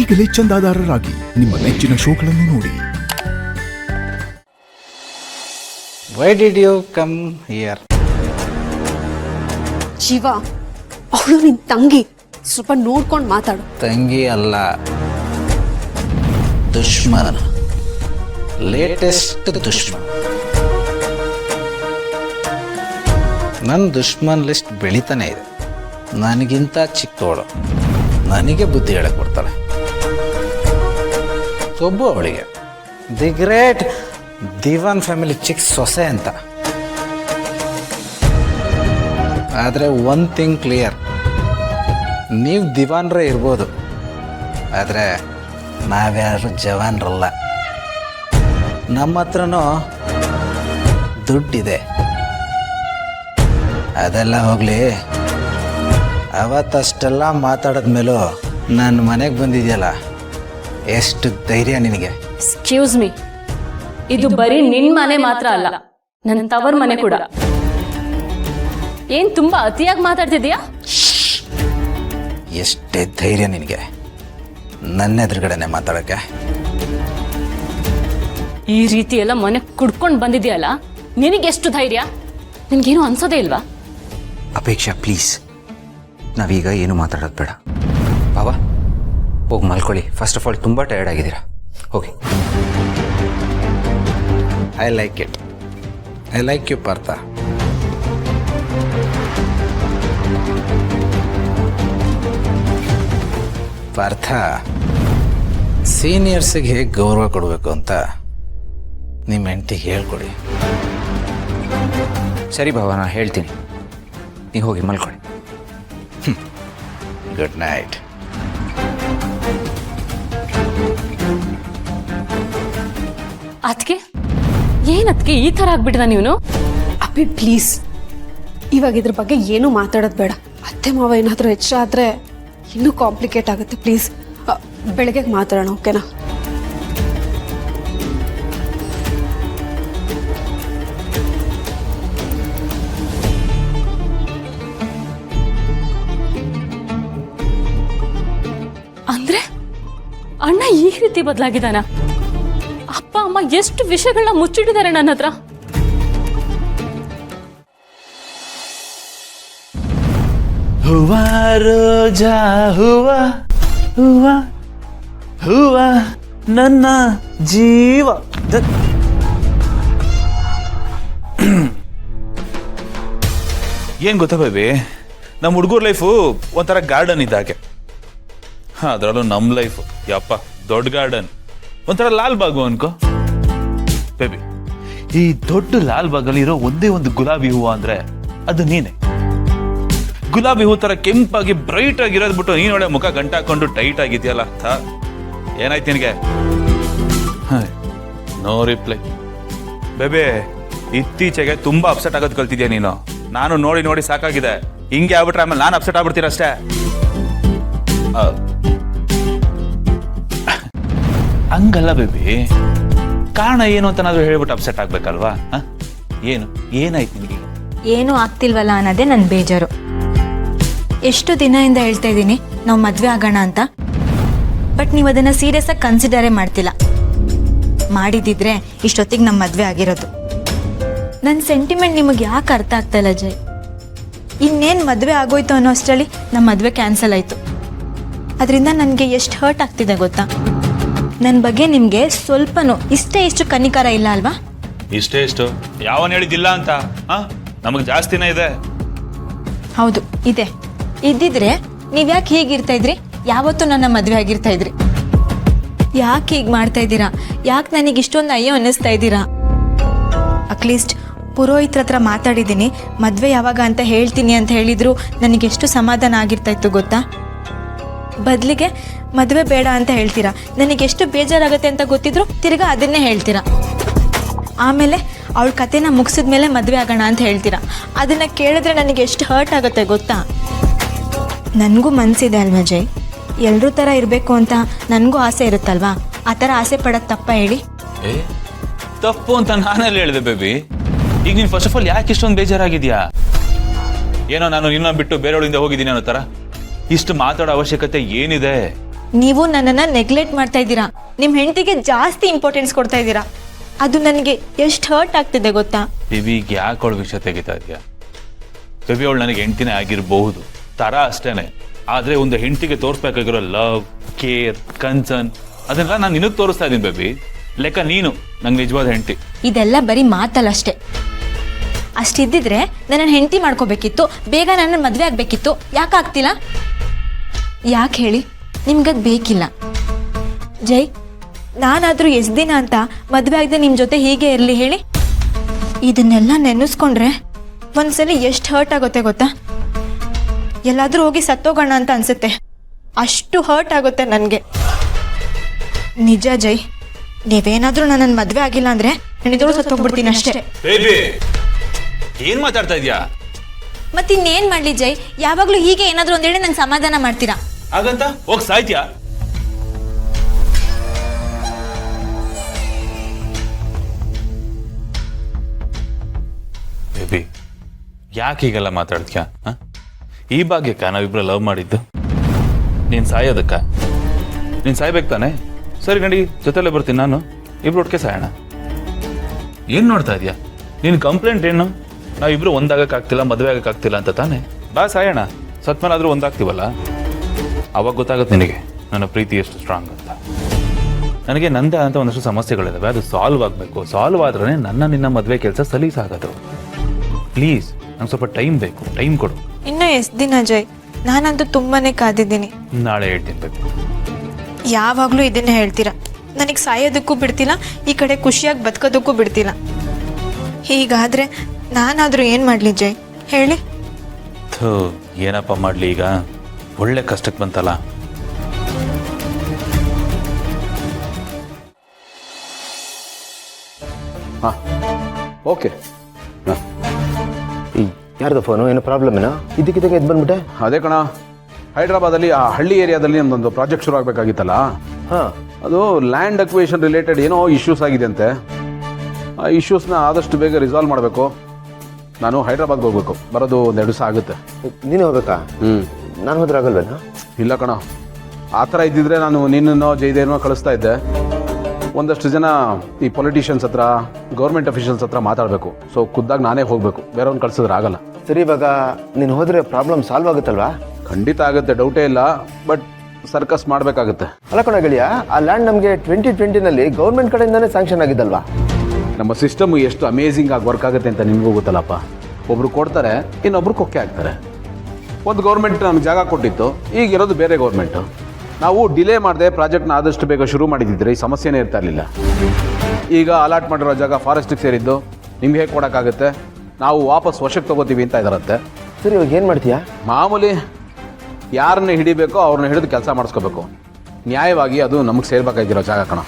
ಈಗಲೇ ಚಂದಾದಾರರಾಗಿ ನಿಮ್ಮ ನೆಚ್ಚಿನ ಶೋಗಳನ್ನು ನೋಡಿ. Why did you come here? Shiva, ಅವಳು ನಿನ್ ತಂಗಿ, ಸ್ವಲ್ಪ ನೋಡ್ಕೊಂಡು ಮಾತಾಡು. ತಂಗಿ ಅಲ್ಲ, ದುಶ್ಮನ್, ಲೇಟೆಸ್ಟ್ ದುಶ್ಮನ್. ನನ್ನ ದುಶ್ಮನ್ ಲಿಸ್ಟ್ ಬೆಳೀತಾನೆ ಇದೆ. ನನಗಿಂತ ಚಿಕ್ಕವಳು, ನನಗೆ ಬುದ್ಧಿ ಹೇಳಕ್ ಬರ್ತಾಳೆ. ಒಬ್ಬ ಅವಳಿಗೆ ದಿ ಗ್ರೇಟ್ ದಿವಾನ್ ಫ್ಯಾಮಿಲಿ ಚಿಕ್ಕ ಸೊಸೆ ಅಂತ. ಆದರೆ ಒನ್ ಥಿಂಗ್ ಕ್ಲಿಯರ್, ನೀವು ದಿವಾನ್ರೇ ಇರ್ಬೋದು, ಆದರೆ ನಾವ್ಯಾರು ಜವಾನ್ರಲ್ಲ. ನಮ್ಮ ಹತ್ರನೂ ದುಡ್ಡಿದೆ. ಅದೆಲ್ಲ ಹೋಗಲಿ, ಅವತ್ತಷ್ಟೆಲ್ಲ ಮಾತಾಡಿದ್ಮೇಲೂ ನನ್ನ ಮನೆಗೆ ಬಂದಿದೆಯಲ್ಲ, ಎಷ್ಟು ಧೈರ್ಯ ನಿನಗೆ? ಎಕ್ಸ್ಕ್ಯೂಸ್ ಮೀ, ಇದು ಬರೀ ನಿನ್ ಮನೆ ಮಾತ್ರ ಅಲ್ಲ, ನನ್ನ ತವರ್ ಮನೆ ಕೂಡ. ಏನ್ ತುಂಬಾ ಅತಿಯಾಗಿ ಮಾತಾಡ್ತಿದ್ಯಾ? ಎಷ್ಟೇ ಧೈರ್ಯ ನಿನಗೆ ನನ್ನ ಎದುರುಗಡೆನೆ ಮಾತಾಡಕ್ಕೆ? ಈ ರೀತಿ ಎಲ್ಲ ಮನೆ ಕುಡ್ಕೊಂಡು ಬಂದಿದ್ಯಲ್ಲ, ನಿನಗೆಷ್ಟು ಧೈರ್ಯ? ನಿನ್ಗೇನು ಅನ್ಸೋದೇ ಇಲ್ವಾ? ಅಪೇಕ್ಷಾ ಪ್ಲೀಸ್, ನಾವೀಗ ಏನು ಮಾತಾಡೋದು ಬೇಡ. ಬಾಬಾ ಹೋಗಿ ಮಲ್ಕೊಳ್ಳಿ. ಫಸ್ಟ್ ಆಫ್ ಆಲ್ ತುಂಬ ಟಯರ್ಡ್ ಆಗಿದ್ದೀರಾ, ಹೋಗಿ. I like it. I like you Partha. Partha, ಸೀನಿಯರ್ಸಿಗೆ ಹೇಗೆ ಗೌರವ ಕೊಡಬೇಕು ಅಂತ ನಿಮ್ಮ ಹೆಂಡತಿಗೆ ಹೇಳ್ಕೊಡಿ. ಸರಿ ಬಾಬಾ, ನಾನು ಹೇಳ್ತೀನಿ, ನೀವು ಹೋಗಿ ಮಲ್ಕೊಳ್ಳಿ. Good night. ಅದಕ್ಕೆ ಏನದಕ್ಕೆ ಈ ಥರ ಆಗ್ಬಿಟ್ರ ನೀನು? ಅಪ್ಪಿ ಪ್ಲೀಸ್, ಇವಾಗ ಇದ್ರ ಬಗ್ಗೆ ಏನು ಮಾತಾಡೋದು ಬೇಡ. ಅತ್ತೆ ಮಾವ ಏನಾದರೂ ಹೆಚ್ಚಾದರೆ ಇನ್ನೂ ಕಾಂಪ್ಲಿಕೇಟ್ ಆಗುತ್ತೆ. ಪ್ಲೀಸ್ ಬೆಳಗ್ಗೆ ಮಾತಾಡೋಣ, ಓಕೆನಾ? ಅಂದ್ರೆ ಅಣ್ಣ ಈ ರೀತಿ ಬದಲಾಗಿದ್ದಾನ? ಅಪ್ಪ ಅಮ್ಮ ಎಷ್ಟು ವಿಷಯಗಳನ್ನ ಮುಚ್ಚಿಟ್ಟಿದ್ದಾರೆ ನನ್ನ ಹತ್ರ. ಹೂವ ರೋಜಾ ಹೂವ ಹೂವ ಹೂವ ನನ್ನ ಜೀವ. ಏನ್ ಗೊತ್ತಾ ಬೇಬಿ, ನಮ್ಮ ಹುಡುಗರ ಲೈಫು ಒಂಥರ ಗಾರ್ಡನ್ ಇದ್ದಾಗೆ. ಅದರಲ್ಲೂ ನಮ್ಮ ಲೈಫ್ ಯಪ್ಪ ದೊಡ್ಡ ಗಾರ್ಡನ್, ಒಂಥರ ಲಾಲ್ ಬಾಗು ಅನ್ಕೋ ಬೇಬಿ. ಈ ದೊಡ್ಡ ಲಾಲ್ ಬಾಗಲ್ಲಿ ಇರೋ ಒಂದೇ ಒಂದು ಗುಲಾಬಿ ಹೂವು ಅಂದ್ರೆ ಅದು ನೀನೆ. ಗುಲಾಬಿ ಹೂ ತರ ಕೆಂಪಾಗಿ ಬ್ರೈಟ್ ಆಗಿರೋದ್ ಬಿಟ್ಟು ನೀನೊಳೆ ಮುಖ ಗಂಟಾಕೊಂಡು ಟೈಟ್ ಆಗಿದ್ಯಲ್ಲ. ಏನಾಯ್ತು ನಿನಗೆ? No reply. ಬೇಬೆ, ಇತ್ತೀಚೆಗೆ ತುಂಬಾ ಅಪ್ಸೆಟ್ ಆಗೋದು ಕಲ್ತಿದ್ಯಾ ನೀನು. ನಾನು ನೋಡಿ ನೋಡಿ ಸಾಕಾಗಿದೆ. ಹಿಂಗೆ ಆಗ್ಬಿಟ್ರೆ ಆಮೇಲೆ ನಾನು ಅಪ್ಸೆಟ್ ಆಗ್ಬಿಡ್ತೀರ ಅಷ್ಟೇ. ಹಂಗಲ್ಲ ಬೇಬಿ, ಕಾರಣ ಏನು ಅಂತ ನಾದ್ರು ಹೇಳ್ಬಿಟ್ಟು ಅಪ್ಸೆಟ್ ಆಗ್ಬೇಕಲ್ವಾ? ಏನು ಏನಾಯ್ತು ನಿನಗೆ? ಏನು ಆಗ್ತಿಲ್ವಲ್ಲ ಅನ್ನೋದೇ ನನ್ನ ಬೇಜಾರು. ಎಷ್ಟು ದಿನದಿಂದ ಹೇಳ್ತಾ ಇದ್ದೀನಿ ನಾವು ಮದುವೆ ಆಗೋಣ ಅಂತ, ಬಟ್ ನೀವು ಅದನ್ನು ಸೀರಿಯಸ್ ಆಗಿ ಕನ್ಸಿಡರೇ ಮಾಡ್ತಿಲ್ಲ. ಮಾಡಿದಿದ್ರೆ ಇಷ್ಟೊತ್ತಿಗೆ ನಮ್ಮ ಮದುವೆ ಆಗಿರೋದು. ನನ್ನ ಸೆಂಟಿಮೆಂಟ್ ನಿಮಗೆ ಯಾಕೆ ಅರ್ಥ ಆಗ್ತಾ ಇಲ್ಲ ಜೈ? ಇನ್ನೇನು ಮದುವೆ ಆಗೋಯ್ತು ಅನ್ನೋ ಅಷ್ಟರಲ್ಲಿ ನಮ್ಮ ಮದುವೆ ಕ್ಯಾನ್ಸಲ್ ಆಯಿತು. ಅದರಿಂದ ನನಗೆ ಎಷ್ಟು ಹರ್ಟ್ ಆಗ್ತಿದೆ ಗೊತ್ತಾ? ನನ್ನ ಬಗ್ಗೆ ನಿಮಗೆ ಸ್ವಲ್ಪನೂ ಇಷ್ಟು ಕನಿಕರ ಇಲ್ಲ ಅಲ್ವಾ? ಇಷ್ಟು ಯಾವನ್ ಹೇಳಿದ್ದಿಲ್ಲ ಅಂತ? ನಮಗೆ ಜಾಸ್ತಿನೇ ಇದೆ. ಹೌದು ಇದೆ. ಇದ್ದಿದ್ರೆ ನೀವ್ಯಾಕೆ ಹೀಗಿರ್ತಾ ಇದ್ರಿ? ಯಾವತ್ತೂ ನನ್ನ ಮದುವೆ ಆಗಿರ್ತಾ ಇದ್ರಿ. ಯಾಕೆ ಹೀಗೆ ಮಾಡ್ತಾ ಇದ್ದೀರಾ? ಯಾಕೆ ನನಗೆ ಇಷ್ಟೊಂದು ಅಯ್ಯೋ ಅನ್ನಿಸ್ತಾ ಇದ್ದೀರಾ? ಅಟ್ಲೀಸ್ಟ್ ಪುರೋಹಿತ್ರ ಹತ್ರ ಮಾತಾಡಿದ್ದೀನಿ, ಮದುವೆ ಯಾವಾಗ ಅಂತ ಹೇಳ್ತೀನಿ ಅಂತ ಹೇಳಿದ್ರು ನನಗೆಷ್ಟು ಸಮಾಧಾನ ಆಗಿರ್ತಾ ಇತ್ತು ಗೊತ್ತಾ? ಬದಲಿಗೆ ಮದುವೆ ಬೇಡ ಅಂತ ಹೇಳ್ತೀರಾ. ನನಗೆಷ್ಟು ಬೇಜಾರಾಗುತ್ತೆ ಅಂತ ಗೊತ್ತಿದ್ರು ತಿರ್ಗಾ ಅದನ್ನೇ ಹೇಳ್ತೀರಾ. ಆಮೇಲೆ ಅವಳ ಕತೆನ ಮುಗಿಸಿದ್ಮೇಲೆ ಮದುವೆ ಆಗೋಣ ಅಂತ ಹೇಳ್ತೀರಾ. ಅದನ್ನು ಕೇಳಿದ್ರೆ ನನಗೆ ಎಷ್ಟು ಹರ್ಟ್ ಆಗುತ್ತೆ ಗೊತ್ತಾ? ನನಗೂ ಮನಸ್ಸಿದೆ ಅಲ್ವಾ ಜೈ? ಎಲ್ಲರೂ ಥರ ಇರಬೇಕು ಅಂತ ನನಗೂ ಆಸೆ ಇರುತ್ತಲ್ವಾ? ಆ ಥರ ಆಸೆ ಪಡೋದು ತಪ್ಪ ಹೇಳಿ? ತಪ್ಪು ಅಂತ ನಾನೆಲ್ಲ ಹೇಳಿದೆ ಬೇಬಿ. ಈಗ ನೀನು ಫಸ್ಟ್ ಆಫ್ ಆಲ್ ಯಾಕೆ ಇಷ್ಟೊಂದು ಬೇಜಾರಾಗಿದ್ಯಾ? ಏನೋ ನಾನು ನಿನ್ನ ಬಿಟ್ಟು ಬೇರೆಯವಳಿಂದ ಹೋಗಿದ್ದೀನಿ ಅನ್ನೋ ಥರ. ಇಷ್ಟು ಮಾತಾಡೋ ಅವಶ್ಯಕತೆ ಏನಿದೆ? ನೀವು ನನ್ನನ್ನು ನೆಗ್ಲೆಕ್ಟ್ ಮಾಡ್ತಾ ಇದ್ದೀರಾ. ನಿಮ್ಮ ಹೆಂಡತಿಗೆ ಜಾಸ್ತಿ ಇಂಪಾರ್ಟೆನ್ಸ್ ಕೊಡ್ತಾ ಇದ್ದೀರಾ. ಅದು ನನಗೆ ಎಷ್ಟು ಹರ್ಟ್ ಆಗ್ತಿದೆ ಗೊತ್ತಾ? ಬೇಬಿ ಈಗ ಯಾಕೆ ಅವಳ ವಿಷಯ ತೆಗಿತಾ ಇದೆಯಾ? ಬೇಬಿ ಅವಳು ನನಗೆ ಹೆಂಡ್ತಿನೇ ಆಗಿರಬಹುದು, ತರ ಅಷ್ಟೇನೆ. ಆದರೆ ಒಂದು ಹೆಂಡ್ತಿಗೆ ತೋರಿಸ್ಬೇಕಾಗಿರೋ ಲವ್, ಕೇರ್, ಕನ್ಸರ್ನ್ ಅದನ್ನೆಲ್ಲ ನಾನು ನಿನಗೆ ತೋರಿಸ್ತಾ ಇದ್ದೀನಿ ಬೇಬಿ. ಲೆಕ್ಕ ನೀನು ನಂಗೆ ನಿಜವಾದ ಹೆಂಡ್ತಿ. ಇದೆಲ್ಲ ಬರೀ ಮಾತಲ್ಲಷ್ಟೇ. ಅಷ್ಟಿದ್ದಿದ್ರೆ ನನ್ನ ಹೆಂಡತಿ ಮಾಡ್ಕೋಬೇಕಿತ್ತು, ಬೇಗ ನನ್ನ ಮದುವೆ ಆಗಬೇಕಿತ್ತು. ಯಾಕೆ ಆಗ್ತಿಲ್ಲ? ಯಾಕೆ ಹೇಳಿ? ನಿಮ್ಗದು ಬೇಕಿಲ್ಲ. ಜೈ, ನಾನಾದರೂ ಎಷ್ಟು ದಿನ ಅಂತ ಮದುವೆ ಆಗದೆ ನಿಮ್ಮ ಜೊತೆ ಹೀಗೆ ಇರಲಿ ಹೇಳಿ? ಇದನ್ನೆಲ್ಲ ನೆನೆಸ್ಕೊಂಡ್ರೆ ಒಂದ್ಸಲ ಎಷ್ಟು ಹರ್ಟ್ ಆಗುತ್ತೆ ಗೊತ್ತಾ? ಎಲ್ಲಾದರೂ ಹೋಗಿ ಸತ್ತೋಗೋಣ ಅಂತ ಅನ್ಸುತ್ತೆ. ಅಷ್ಟು ಹರ್ಟ್ ಆಗುತ್ತೆ ನನಗೆ. ನಿಜ ಜೈ, ನೀವೇನಾದರೂ ನನ್ನನ್ನು ಮದುವೆ ಆಗಿಲ್ಲ ಅಂದರೆ ನಾನು ಸತ್ತೋಗ್ಬಿಡ್ತೀನಿ ಅಷ್ಟೇ. ಬೇಬಿ ಏನ್ ಮಾತಾಡ್ತಾ ಇದೀಯಾ? ಮತ್ತಿನ್ನೇನು ಮಾಡಲಿ ಜೈ? ಯಾವಾಗಲೂ ಹೀಗೆ ಏನಾದರೂ ಒಂದೇಳಿ ನಂಗೆ ಸಮಾಧಾನ ಮಾಡ್ತೀರಾ? ಹಾಗಂತ ಹೋಗಿ ಸಾಯ್ತ್ಯಾ? ಬೇಬಿ ಯಾಕೆ ಹೀಗೆಲ್ಲ ಮಾತಾಡ್ತೀಯಾ? ಈ ಭಾಗ್ಯಕ್ಕ ನಾವಿಬ್ರು ಲವ್ ಮಾಡಿದ್ದು? ನೀನು ಸಾಯೋದಕ್ಕ? ನೀನು ಸಾಯ್ಬೇಕು ತಾನೆ? ಸರಿ ನಡಿ, ಜೊತೆಲೇ ಬರ್ತೀನಿ ನಾನು, ಇಬ್ರು ಒಟ್ಟಿಗೆ ಸಾಯೋಣ. ಏನು ನೋಡ್ತಾ ಇದೀಯಾ? ನಿನ್ನ ಕಂಪ್ಲೇಂಟ್ ಏನು? ನಾವಿಬ್ರು ಒಂದಾಗಕ್ಕಾಗ್ತಿಲ್ಲ, ಮದುವೆ ಆಗಕ್ಕಾಗ್ತಿಲ್ಲ ಅಂತ ತಾನೆ? ಬಾ ಸಾಯೋಣ, ಸತ್ಮೇಲಾದ್ರೂ ಒಂದಾಗ್ತೀವಲ್ಲ, ಅವಾಗ ಗೊತ್ತಾಗುತ್ತೆ ನಿನಗೆ ನನ್ನ ಪ್ರೀತಿ ಎಷ್ಟು ಸ್ಟ್ರಾಂಗ್ ಅಂತ. ನನಗೆ ನಂದೇ ಅಂತ ಒಂದಷ್ಟು ಸಮಸ್ಯೆಗಳಿದ್ದಾವೆ, ಅದು ಸಾಲ್ವ್ ಆಗಬೇಕು. ಸಾಲ್ವ್ ಆದ್ರೇ ನನ್ನ ನಿನ್ನ ಮದುವೆ ಕೆಲಸ ಸಲೀಸಾಗೋದು. ಪ್ಲೀಸ್ ನಂಗೆ ಸ್ವಲ್ಪ ಟೈಮ್ ಬೇಕು, ಟೈಮ್ ಕೊಡು. ಇನ್ನೂ ಎಷ್ಟು ದಿನ ಜೈ? ನಾನಂತೂ ತುಂಬಾನೇ ಕಾದಿದ್ದೀನಿ. ನಾಳೆ ಹೇಳ್ತೀನಿ ಬೇಕು. ಯಾವಾಗಲೂ ಇದನ್ನೇ ಹೇಳ್ತೀರಾ. ನನಗೆ ಸಾಯೋದಕ್ಕೂ ಬಿಡ್ತಿಲ್ಲ, ಈ ಕಡೆ ಖುಷಿಯಾಗಿ ಬದುಕೋದಕ್ಕೂ ಬಿಡ್ತಿಲ್ಲ. ಹೀಗಾದರೆ ನಾನಾದರೂ ಏನು ಮಾಡಲಿ ಜೈ ಹೇಳಿ? ಥೂ, ಏನಪ್ಪ ಮಾಡಲಿ ಈಗ? ಒಳ್ಳೆ ಕಷ್ಟಕ್ಕೆ ಬಂತಲ್ಲ. ಹಾಂ ಓಕೆ. ಹಾಂ ಯಾರ್ದು ಫೋನು? ಏನು ಪ್ರಾಬ್ಲಮ್ ಏನೋ? ಇದಕ್ಕಿದ್ದಕ್ಕೆ ಎದ್ದು ಬಂದ್ಬಿಟ್ಟೆ? ಅದೇ ಕಣ, ಹೈದ್ರಾಬಾದಲ್ಲಿ ಆ ಹಳ್ಳಿ ಏರಿಯಾದಲ್ಲಿ ನಮ್ಮದೊಂದು ಪ್ರಾಜೆಕ್ಟ್ ಶುರು ಆಗಬೇಕಾಗಿತ್ತಲ್ಲ. ಹಾಂ, ಅದು ಲ್ಯಾಂಡ್ ಅಕ್ವೇಷನ್ ರಿಲೇಟೆಡ್ ಏನೋ ಇಶ್ಯೂಸ್ ಆಗಿದೆ ಅಂತೆ. ಆ ಇಶ್ಯೂಸ್ನ ಆದಷ್ಟು ಬೇಗ ರಿಸಾಲ್ವ್ ಮಾಡಬೇಕು. ನಾನು ಹೈದ್ರಾಬಾದ್ಗೆ ಹೋಗ್ಬೇಕು, ಬರೋದು 1-2 ದಿವಸ ಆಗುತ್ತೆ. ನೀನು ಹೋಗ್ಬೇಕಾ? ನಾನು ಹೋದ್ರೆ ಆಗಲ್ವೇನಾ? ಇಲ್ಲ ಕಣ, ಆ ಥರ ಇದ್ದಿದ್ರೆ ನಾನು ನಿನ್ನೋ ಜೈದೇನೋ ಕಳಿಸ್ತಾ ಇದ್ದೆ. ಒಂದಷ್ಟು ಜನ ಈ ಪೊಲಿಟಿಷಿಯನ್ಸ್ ಹತ್ರ, ಗೌರ್ಮೆಂಟ್ ಅಫಿಷಿಯಲ್ಸ್ ಹತ್ರ ಮಾತಾಡಬೇಕು. ಸೊ ಖುದ್ದಾಗಿ ನಾನೇ ಹೋಗಬೇಕು, ಬೇರೆಯವ್ರನ್ನ ಕಳಿಸಿದ್ರೆ ಆಗಲ್ಲ. ಸರಿ, ಇವಾಗ ನೀನು ಹೋದರೆ ಪ್ರಾಬ್ಲಮ್ ಸಾಲ್ವ್ ಆಗುತ್ತಲ್ವಾ? ಖಂಡಿತ ಆಗುತ್ತೆ, ಡೌಟೇ ಇಲ್ಲ. ಬಟ್ ಸರ್ಕಸ್ ಮಾಡಬೇಕಾಗುತ್ತೆ. ಅಲ್ಲ ಕಣ ಗೆಳೆಯ, ಆ ಲ್ಯಾಂಡ್ ನಮಗೆ 2020ನಲ್ಲಿ ಗೌರ್ಮೆಂಟ್ ಕಡೆಯಿಂದನೇ ಸ್ಯಾಂಕ್ಷನ್ ಆಗಿದ್ದಲ್ವಾ? ನಮ್ಮ ಸಿಸ್ಟಮ್ ಎಷ್ಟು ಅಮೇಝಿಂಗ್ ಆಗಿ ವರ್ಕ್ ಆಗುತ್ತೆ ಅಂತ ನಿಮಗೂ ಗೊತ್ತಲ್ಲಪ್ಪ. ಒಬ್ರು ಕೊಡ್ತಾರೆ, ಇನ್ನೊಬ್ರು ಕೊಕ್ಕೆ ಹಾಕ್ತಾರೆ. ಒಂದು ಗೌರ್ಮೆಂಟ್ ನಮ್ಗೆ ಜಾಗ ಕೊಟ್ಟಿತ್ತು, ಈಗಿರೋದು ಬೇರೆ ಗೌರ್ಮೆಂಟು. ನಾವು ಡಿಲೇ ಮಾಡದೆ ಪ್ರಾಜೆಕ್ಟ್ನ ಆದಷ್ಟು ಬೇಗ ಶುರು ಮಾಡಿದ್ದಿದ್ರೆ ಈ ಸಮಸ್ಯೆನೇ ಇರ್ತಾ ಇರಲಿಲ್ಲ. ಈಗ ಅಲಾಟ್ ಮಾಡಿರೋ ಜಾಗ ಫಾರೆಸ್ಟಿಗೆ ಸೇರಿದ್ದು, ನಿಮ್ಗೆ ಹೇಗೆ ಕೊಡೋಕ್ಕಾಗುತ್ತೆ? ನಾವು ವಾಪಸ್ ವಶಕ್ಕೆ ತೊಗೋತೀವಿ ಅಂತ ಇದಾರಂತೆ. ಸರಿ, ಇವಾಗ ಏನು ಮಾಡ್ತೀಯಾ? ಮಾಮೂಲಿ ಯಾರನ್ನ ಹಿಡಿಬೇಕೋ ಅವ್ರನ್ನ ಹಿಡಿದು ಕೆಲಸ ಮಾಡಿಸ್ಕೋಬೇಕು. ನ್ಯಾಯವಾಗಿ ಅದು ನಮಗೆ ಸೇರ್ಬೇಕಾಗಿರೋ ಜಾಗ ಕಣ.